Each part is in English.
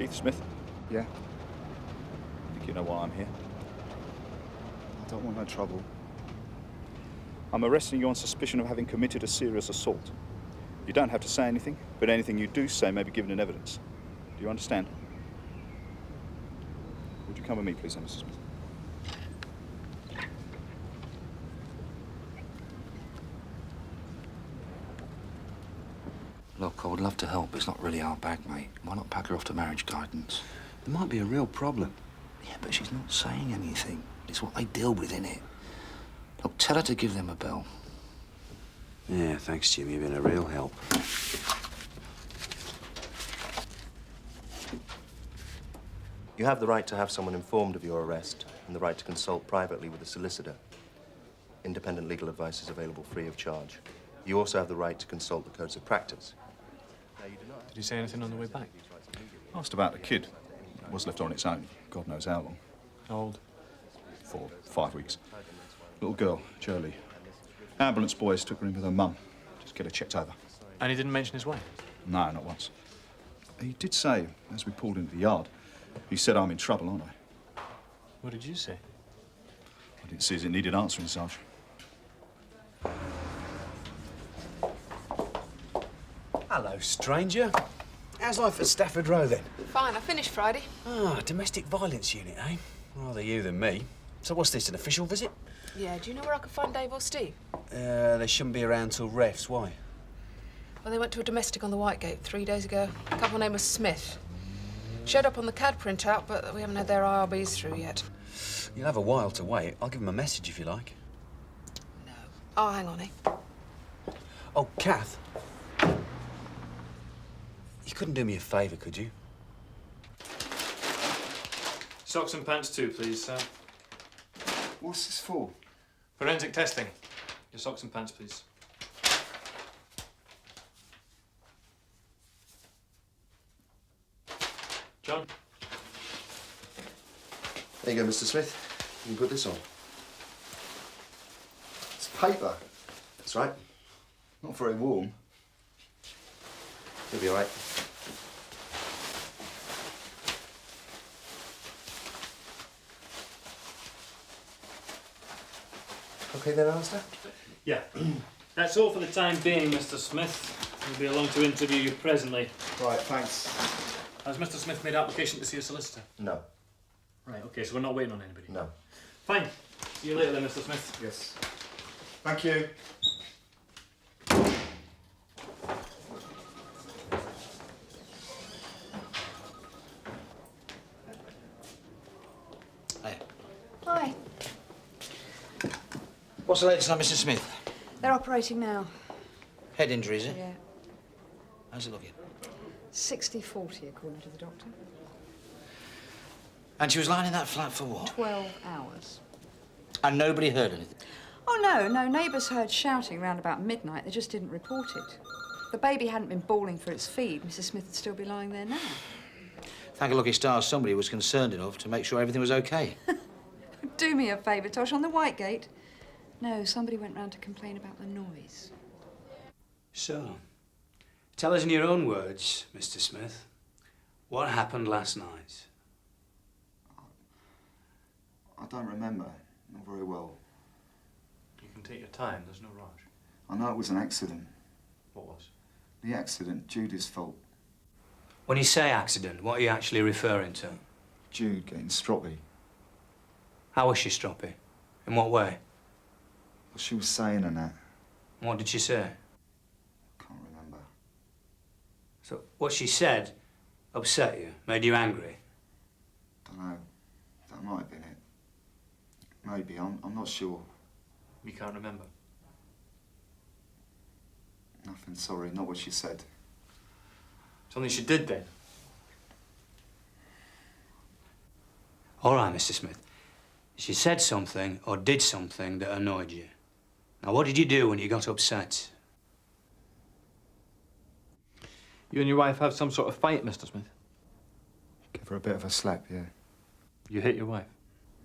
Keith Smith, Yeah? I think you know why I'm here. I don't want no trouble. I'm arresting you on suspicion of having committed a serious assault. You don't have to say anything, but anything you do say may be given in evidence. Do you understand? Would you come with me, please, Mr. Smith? Look, I would love to help, but it's not really our bag, mate. Why not pack her off to marriage guidance? There might be a real problem. Yeah, but she's not saying anything. It's what they deal with, innit? Look, tell her to give them a bell. Yeah, thanks, Jimmy. You've been a real help. You have the right to have someone informed of your arrest and the right to consult privately with a solicitor. Independent legal advice is available free of charge. You also have the right to consult the codes of practice. Did he say anything on the way back? Asked about the kid. It was left on its own, God knows how long. How old? 4, 5 weeks. Little girl, Jolie. Ambulance boys took her in with her mum. Just get her checked over. And he didn't mention his wife? No, not once. He did say, as we pulled into the yard, he said, I'm in trouble, aren't I? What did you say? I didn't see as it needed answering, Sarge. Hello, stranger. How's life at Stafford Row, then? Fine, I finished Friday. Ah, domestic violence unit, eh? Rather you than me. So what's this, an official visit? Yeah, do you know where I could find Dave or Steve? They shouldn't be around till refs. Why? Well, they went to a domestic on the Whitegate 3 days ago. A couple named was Smith. Showed up on the CAD printout, but we haven't had their IRBs through yet. You'll have a while to wait. I'll give them a message if you like. No. Oh, hang on, eh? Oh, Kath. You couldn't do me a favour, could you? Socks and pants too, please, sir. What's this for? Forensic testing. Your socks and pants, please. John? There you go, Mr. Smith. You can put this on. It's paper. That's right. Not very warm. You'll be all right. Okay then, Alistair? Yeah. That's all for the time being, Mr. Smith. We'll be along to interview you presently. Right, thanks. Has Mr. Smith made application to see a solicitor? No. Right, OK, so we're not waiting on anybody? No. Fine. See you later then, Mr. Smith. Yes. Thank you. Hey. Hi. What's the latest on Mr. Smith? They're operating now. Head injury, is it? Yeah. How's it looking? 60-40, according to the doctor. And she was lying in that flat for what? 12 hours. And nobody heard anything? Oh, no. Neighbours heard shouting around about midnight. They just didn't report it. If the baby hadn't been bawling for its feed, Mrs. Smith would still be lying there now. Thank a lucky stars somebody was concerned enough to make sure everything was OK. Do me a favour, Tosh, on the Whitegate. No, somebody went round to complain about the noise. So, tell us in your own words, Mr. Smith, what happened last night? I don't remember. Not very well. You can take your time, there's no rush. I know it was an accident. What was? The accident, Judy's fault. When you say accident, what are you actually referring to? Jude getting stroppy. How was she stroppy? In what way? What she was saying and that. What did she say? Can't remember. So, what she said upset you, made you angry? Don't know. That might have been it. Maybe. I'm not sure. You can't remember? Nothing, sorry. Not what she said. Something she did then? All right, Mr. Smith. She said something or did something that annoyed you. Now, what did you do when you got upset? You and your wife have some sort of fight, Mr. Smith? Give her a bit of a slap, yeah. You hit your wife?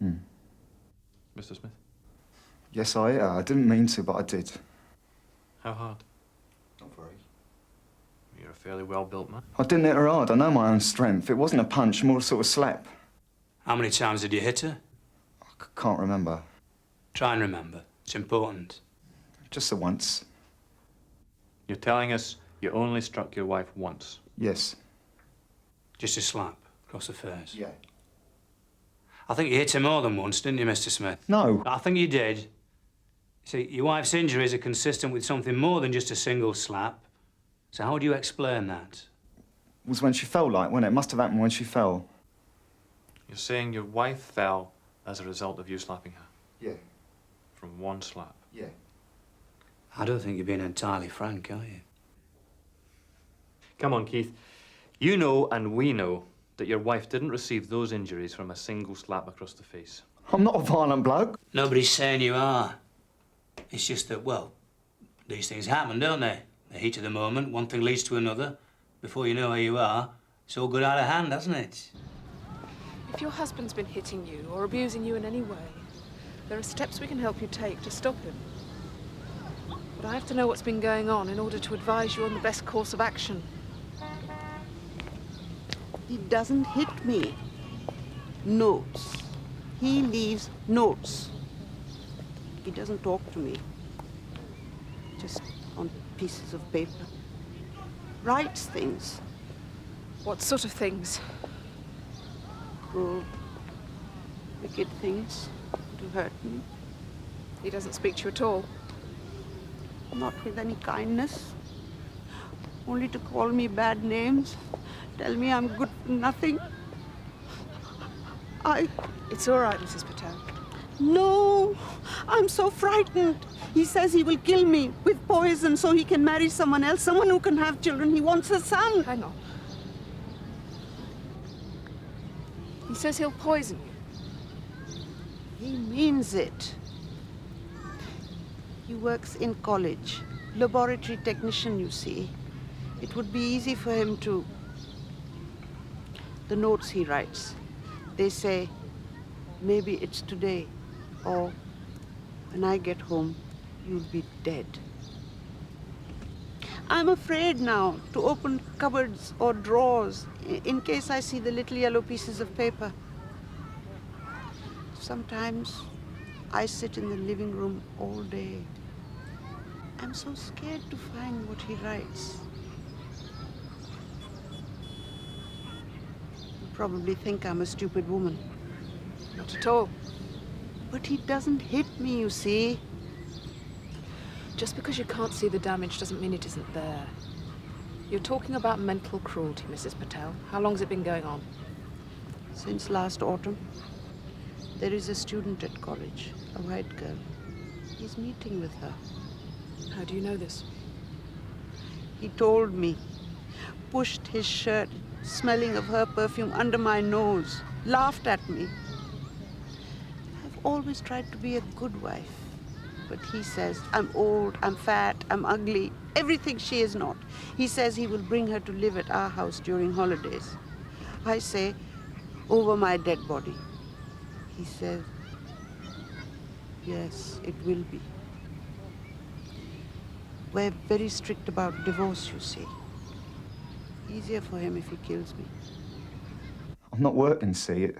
Hmm. Mr. Smith? Yes, I hit her. I didn't mean to, but I did. How hard? Not very. You're a fairly well-built man. I didn't hit her hard. I know my own strength. It wasn't a punch, more a sort of slap. How many times did you hit her? Can't remember. Try and remember. It's important. Just the once. You're telling us you only struck your wife once? Yes. Just a slap across the face. Yeah. I think you hit her more than once, didn't you, Mr. Smith? No. I think you did. See, your wife's injuries are consistent with something more than just a single slap. So how would you explain that? It was when she fell, like, wasn't it? It must have happened when she fell. You're saying your wife fell as a result of you slapping her? Yeah. From one slap? Yeah. I don't think you're being entirely frank, are you? Come on, Keith. You know and we know that your wife didn't receive those injuries from a single slap across the face. I'm not a violent bloke. Nobody's saying you are. It's just that, well, these things happen, don't they? The heat of the moment, one thing leads to another. Before you know where you are, it's all got out of hand, hasn't it? If your husband's been hitting you or abusing you in any way, there are steps we can help you take to stop him. But I have to know what's been going on in order to advise you on the best course of action. He doesn't hit me. Notes. He leaves notes. He doesn't talk to me. Just on pieces of paper. Writes things. What sort of things? Cruel, wicked things to hurt me. He doesn't speak to you at all? Not with any kindness. Only to call me bad names. Tell me I'm good for nothing. It's all right, Mrs. Patel. No, I'm so frightened. He says he will kill me with poison so he can marry someone else, someone who can have children. He wants a son. Hang on. He says he'll poison you. He means it. He works in college. Laboratory technician, you see. It would be easy for him to... The notes he writes, they say, maybe it's today, or when I get home, you'll be dead. I'm afraid now to open cupboards or drawers in case I see the little yellow pieces of paper. Sometimes I sit in the living room all day. I'm so scared to find what he writes. You probably think I'm a stupid woman. Not at all. But he doesn't hit me, you see. Just because you can't see the damage doesn't mean it isn't there. You're talking about mental cruelty, Mrs. Patel. How long's it been going on? Since last autumn. There is a student at college, a white girl. He's meeting with her. How do you know this? He told me. Pushed his shirt, smelling of her perfume, under my nose. Laughed at me. I've always tried to be a good wife. But he says, I'm old, I'm fat, I'm ugly, everything she is not. He says he will bring her to live at our house during holidays. I say, over my dead body. He says, yes, it will be. We're very strict about divorce, you see. Easier for him if he kills me. I'm not working, see.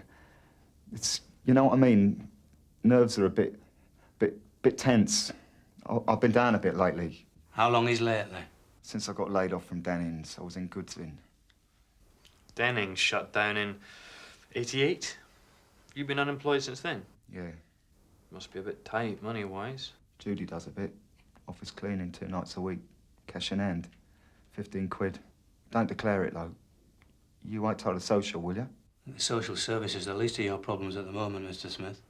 It's, you know what I mean? Nerves are a bit tense. I've been down a bit lately. How long is lately? Since I got laid off from Dennings, I was in Goodsville. Dennings shut down in 88? You've been unemployed since then? Yeah. Must be a bit tight, money-wise. Judy does a bit. Office cleaning 2 nights a week. Cash in hand. 15 quid. Don't declare it, though. You won't tell the social, will you? The social service is the least of your problems at the moment, Mr. Smith.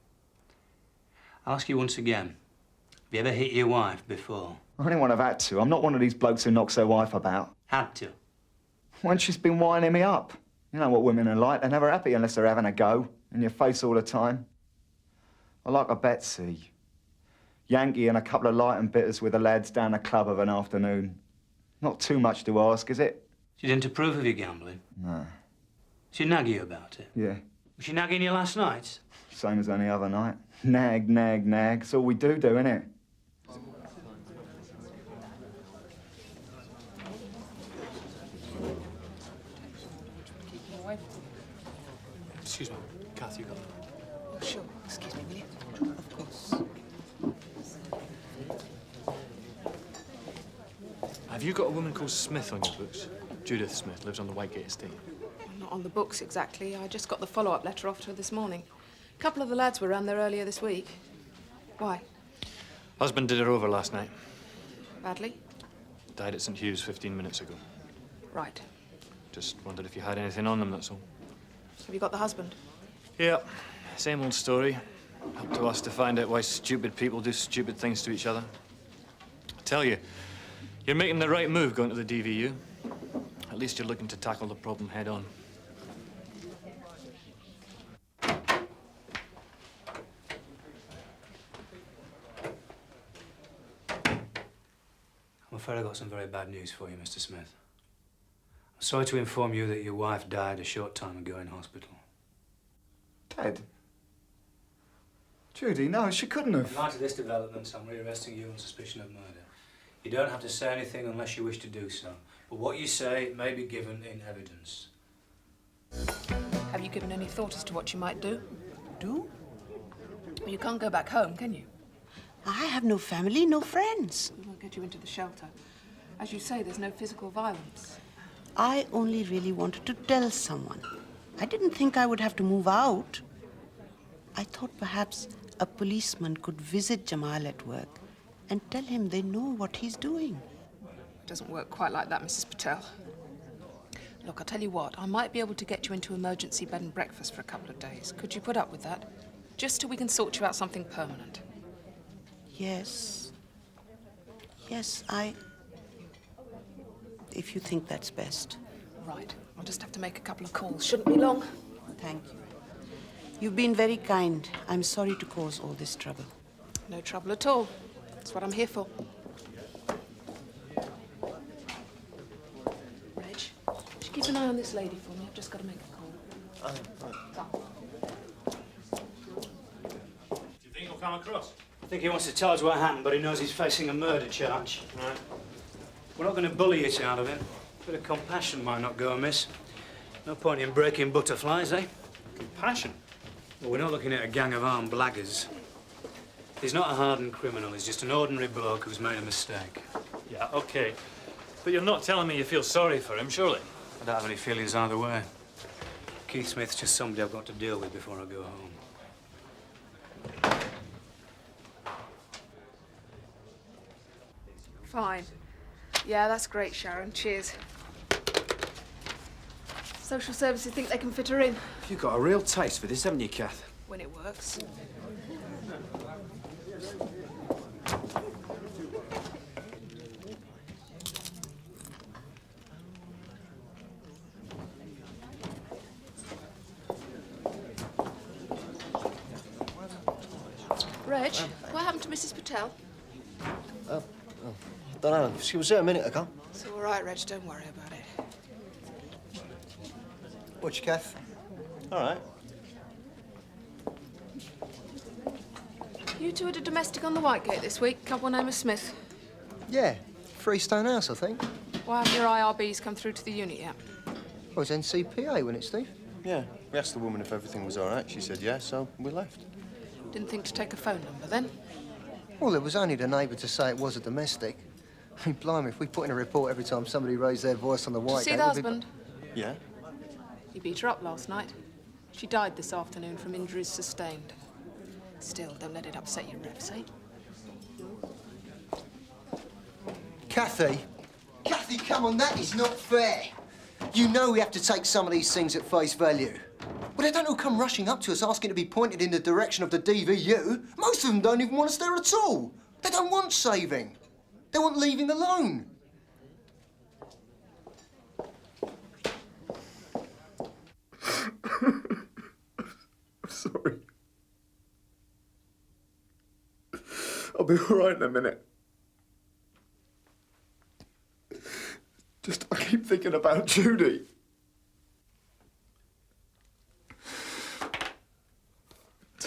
I'll ask you once again. Have you ever hit your wife before? I only want to have had to. I'm not one of these blokes who knocks their wife about. Had to? When she's been winding me up. You know what women are like. They're never happy unless they're having a go. In your face all the time. I like a Betsy. Yankee and a couple of light and bitters with the lads down the club of an afternoon. Not too much to ask, is it? She didn't approve of your gambling? No. She nag you about it? Yeah. Was she nagging you last night? Same as any other night. Nag, nag, nag. It's all we do, innit? Excuse me. Kath, you got that? Oh, sure. Excuse me, will you? Of course. Have you got a woman called Smith on your books? Judith Smith, lives on the Whitegate estate. Not on the books exactly. I just got the follow-up letter off to her this morning. A couple of the lads were round there earlier this week. Why? Husband did her over last night. Badly? Died at St. Hugh's 15 minutes ago. Right. Just wondered if you had anything on them, that's all. Have you got the husband? Yeah, same old story. Up to us to find out why stupid people do stupid things to each other. I tell you, you're making the right move going to the DVU. At least you're looking to tackle the problem head on. I'm afraid I've got some very bad news for you, Mr. Smith. I'm sorry to inform you that your wife died a short time ago in hospital. Dead? Judy, no, she couldn't have. In light of this development, I'm rearresting you on suspicion of murder. You don't have to say anything unless you wish to do so. But what you say may be given in evidence. Have you given any thought as to what you might do? Do? Well, you can't go back home, can you? I have no family, no friends. We won't get you into the shelter. As you say, there's no physical violence. I only really wanted to tell someone. I didn't think I would have to move out. I thought perhaps a policeman could visit Jamal at work and tell him they know what he's doing. It doesn't work quite like that, Mrs. Patel. Look, I'll tell you what, I might be able to get you into emergency bed and breakfast for a couple of days. Could you put up with that? Just till we can sort you out something permanent. Yes. Yes, if you think that's best. Right. I'll just have to make a couple of calls. Shouldn't be long. Thank you. You've been very kind. I'm sorry to cause all this trouble. No trouble at all. That's what I'm here for. Reg, just keep an eye on this lady for me. I've just got to make a call. Come. Do you think he'll come across? I think he wants to charge our hand, but he knows he's facing a murder charge. Right. We're not going to bully it out of him. A bit of compassion might not go amiss. No point in breaking butterflies, eh? Compassion? Well, we're not looking at a gang of armed blaggers. He's not a hardened criminal. He's just an ordinary bloke who's made a mistake. Yeah, OK. But you're not telling me you feel sorry for him, surely? I don't have any feelings either way. Keith Smith's just somebody I've got to deal with before I go home. Fine. Yeah, that's great, Sharon. Cheers. Social services think they can fit her in. You've got a real taste for this, haven't you, Kath? When it works. Reg, what happened to Mrs. Patel? Don't know. She was there a minute ago. It's all right, Reg. Don't worry about it. Watch, Kath. All right. You two had a domestic on the Whitegate this week. Couple named Smith. Yeah. Freestone House, I think. Why haven't your IRBs come through to the unit yet? Well, it was NCPA, wasn't it, Steve? Yeah, we asked the woman if everything was all right. She said yes, so we left. Didn't think to take a phone number then? Well, it was only the neighbour to say it was a domestic. I mean, blimey, if we put in a report every time somebody raised their voice on the Did you white see the husband? Yeah? He beat her up last night. She died this afternoon from injuries sustained. Still, don't let it upset your revs, eh? Kathy! Kathy, come on, that is not fair. You know we have to take some of these things at face value. Well, they don't all come rushing up to us asking to be pointed in the direction of the DVU. Most of them don't even want us there at all. They don't want saving. They want leaving alone. I'm sorry. I'll be all right in a minute. Just, I keep thinking about Judy.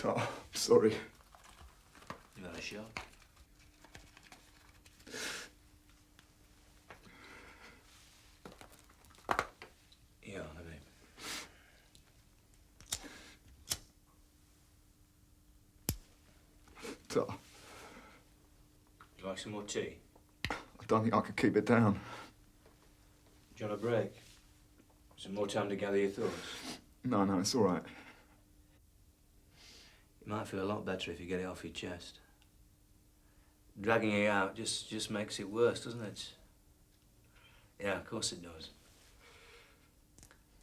Oh, I'm sorry. You got a shot? Yeah, I mean. Duh. You like some more tea? I don't think I could keep it down. Do you want a break? Some more time to gather your thoughts? No, it's all right. You might feel a lot better if you get it off your chest. Dragging it out just makes it worse, doesn't it? Yeah, of course it does.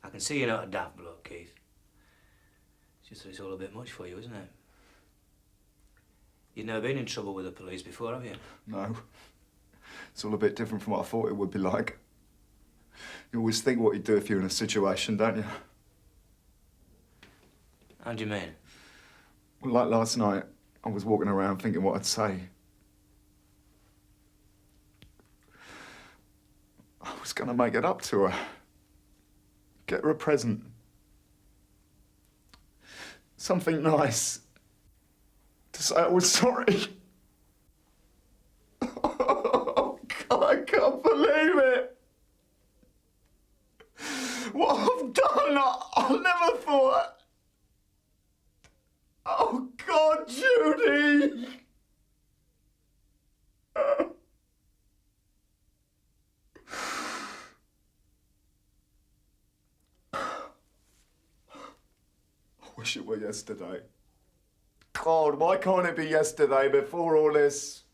I can see you're not a daft bloke, Keith. It's just that it's all a bit much for you, isn't it? You've never been in trouble with the police before, have you? No. It's all a bit different from what I thought it would be like. You always think what you'd do if you're in a situation, don't you? How do you mean? Well, like last night, I was walking around thinking what I'd say. I was going to make it up to her. Get her a present. Something nice. To say I was sorry. Oh, God, I can't believe it. What I've done, I never thought. Oh, God, Judy! I wish it were yesterday. God, why can't it be yesterday before all this?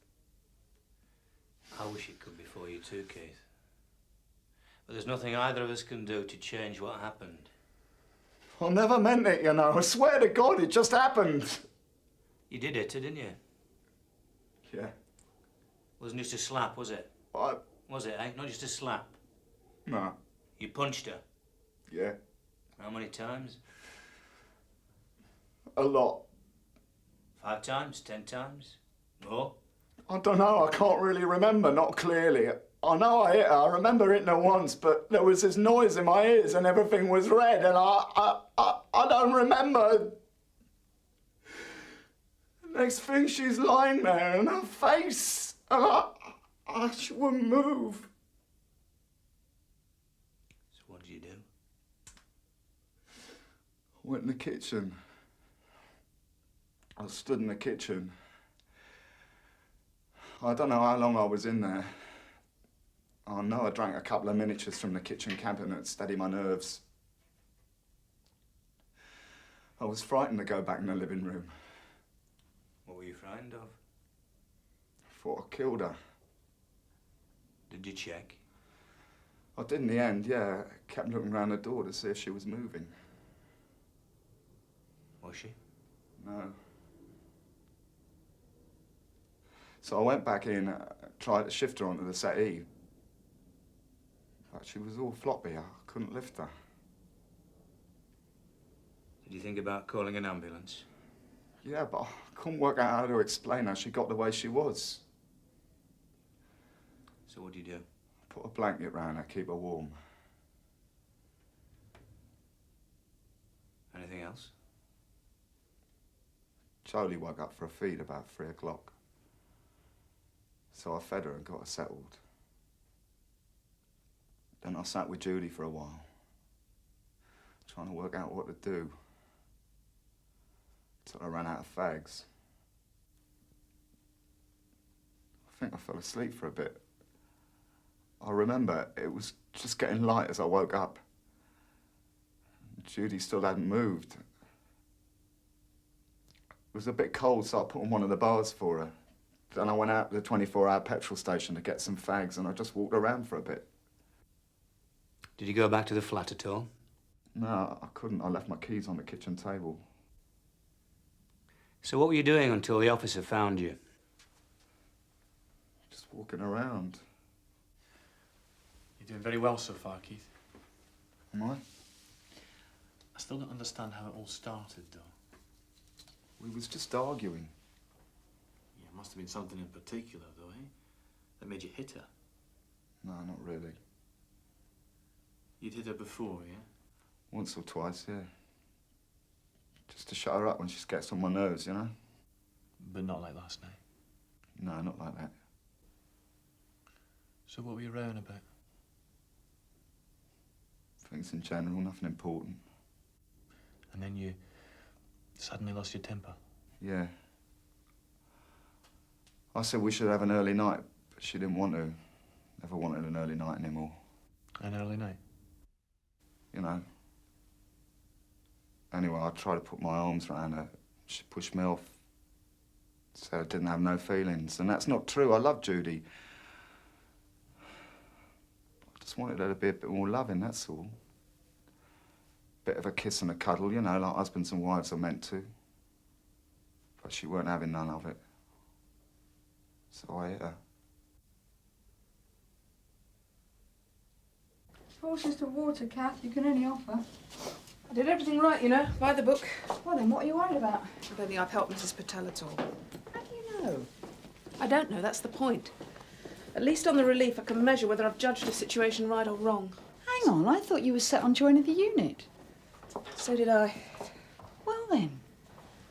I wish it could be for you too, Keith. But there's nothing either of us can do to change what happened. I never meant it, you know. I swear to God, it just happened. You did hit her, didn't you? Yeah. Wasn't just a slap, was it? What? Was it, eh? Not just a slap. No. You punched her? Yeah. How many times? A lot. 5 times? 10 times? More? I don't know. I can't really remember, not clearly. I know I hit her. I remember hitting her once, but there was this noise in my ears and everything was red, and I don't remember. Next thing, she's lying there, and her face, and she wouldn't move. So what did you do? I went in the kitchen. I stood in the kitchen. I don't know how long I was in there. I know I drank a couple of miniatures from the kitchen cabinet to steady my nerves. I was frightened to go back in the living room. What were you frightened of? I thought I killed her. Did you check? I did in the end, yeah. Kept looking round the door to see if she was moving. Was she? No. So I went back in, tried to shift her onto the settee. But she was all floppy. I couldn't lift her. Did you think about calling an ambulance? Yeah, but I couldn't work out how to explain how she got the way she was. So what did you do? Put a blanket round her, keep her warm. Anything else? Jolie woke up for a feed about 3 o'clock. So I fed her and got her settled. Then I sat with Judy for a while, trying to work out what to do. Till I ran out of fags. I think I fell asleep for a bit. I remember it was just getting light as I woke up. Judy still hadn't moved. It was a bit cold, so I put on one of the bars for her. Then I went out to the 24-hour petrol station to get some fags, and I just walked around for a bit. Did you go back to the flat at all? No, I couldn't. I left my keys on the kitchen table. So what were you doing until the officer found you? Just walking around. You're doing very well so far, Keith. Am I? I still don't understand how it all started, though. We was just arguing. Yeah, it must have been something in particular, though, eh? That made you hit her. No, not really. You'd hit her before, yeah? Once or twice, yeah. Just to shut her up when she gets on my nerves, you know? But not like last night. No, not like that. So what were you rowing about? Things in general, nothing important. And then you suddenly lost your temper? Yeah. I said we should have an early night, but she didn't want to. Never wanted an early night anymore. An early night? You know. Anyway, I tried to put my arms around her. She pushed me off. Said I didn't have no feelings, and that's not true. I love Judy. I just wanted her to be a bit more loving, that's all. Bit of a kiss and a cuddle, you know, like husbands and wives are meant to. But she weren't having none of it. So I hit her. Horses to water, Kath. You can only offer. I did everything right, you know, by the book. Well, then, what are you worried about? I don't think I've helped Mrs. Patel at all. How do you know? I don't know, that's the point. At least on the relief, I can measure whether I've judged the situation right or wrong. Hang on, I thought you were set on joining the unit. So did I. Well, then,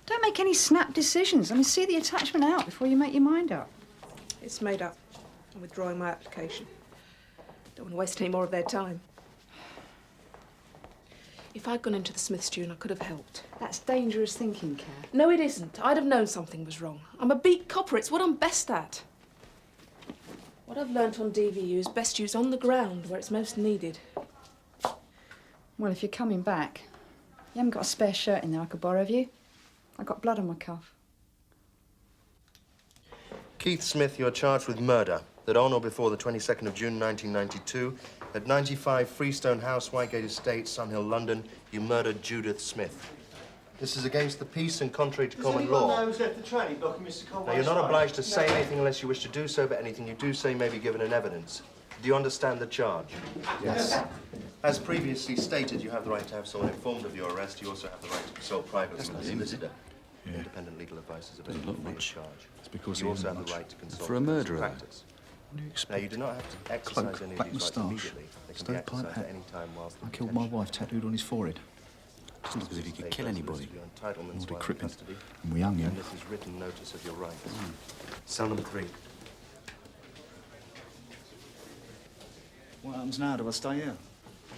don't make any snap decisions. I mean, see the attachment out before you make your mind up. It's made up. I'm withdrawing my application. Don't want to waste any more of their time. If I'd gone into the Smiths, June, I could have helped. That's dangerous thinking, Kath. No, it isn't. I'd have known something was wrong. I'm a beat copper. It's what I'm best at. What I've learnt on DVU is best used on the ground where it's most needed. Well, if you're coming back, you haven't got a spare shirt in there I could borrow of you. I've got blood on my cuff. Keith Smith, you are charged with murder. That on or before the 22nd of June 1992, at 95 Freestone House, Whitegate Estate, Sunhill, London, you murdered Judith Smith. This is against the peace and contrary to common law. Who's left the training block and Mr. Conway's Now, you're not phone? obliged to say anything unless you wish to do so, but anything you do say may be given in evidence. Do you understand the charge? Yes. As previously stated, you have the right to have someone informed of your arrest. You also have the right to consult privately with a solicitor. Independent legal advice is available free of charge. It's because you he also isn't have the much. right to consult For a murderer, practice. What do you Now, expect? you do not have to exercise Cloak, any of black these rights moustache, immediately. They can be stovepipe exercised hat. at any time whilst I in killed my detention. wife tattooed on his forehead. Doesn't look as if he could kill anybody. Ordered Crippen. And we hung him. And this is written notice of your rights. Cell number 3. What happens now? Do I stay here?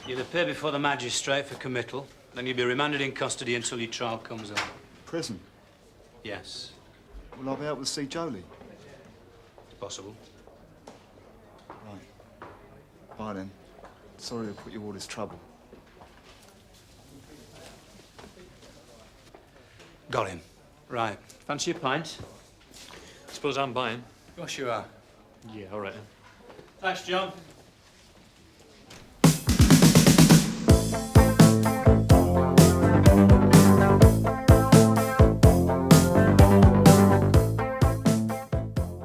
You'll appear before the magistrate for committal, then you'll be remanded in custody until your trial comes on. Prison? Yes, Will I be able to see Jolie? it's possible. Right. Bye then. Sorry to put you all this trouble. Got him. Right. Fancy a pint? Suppose I'm buying. Of course you are. Yeah, all right then. Thanks, John.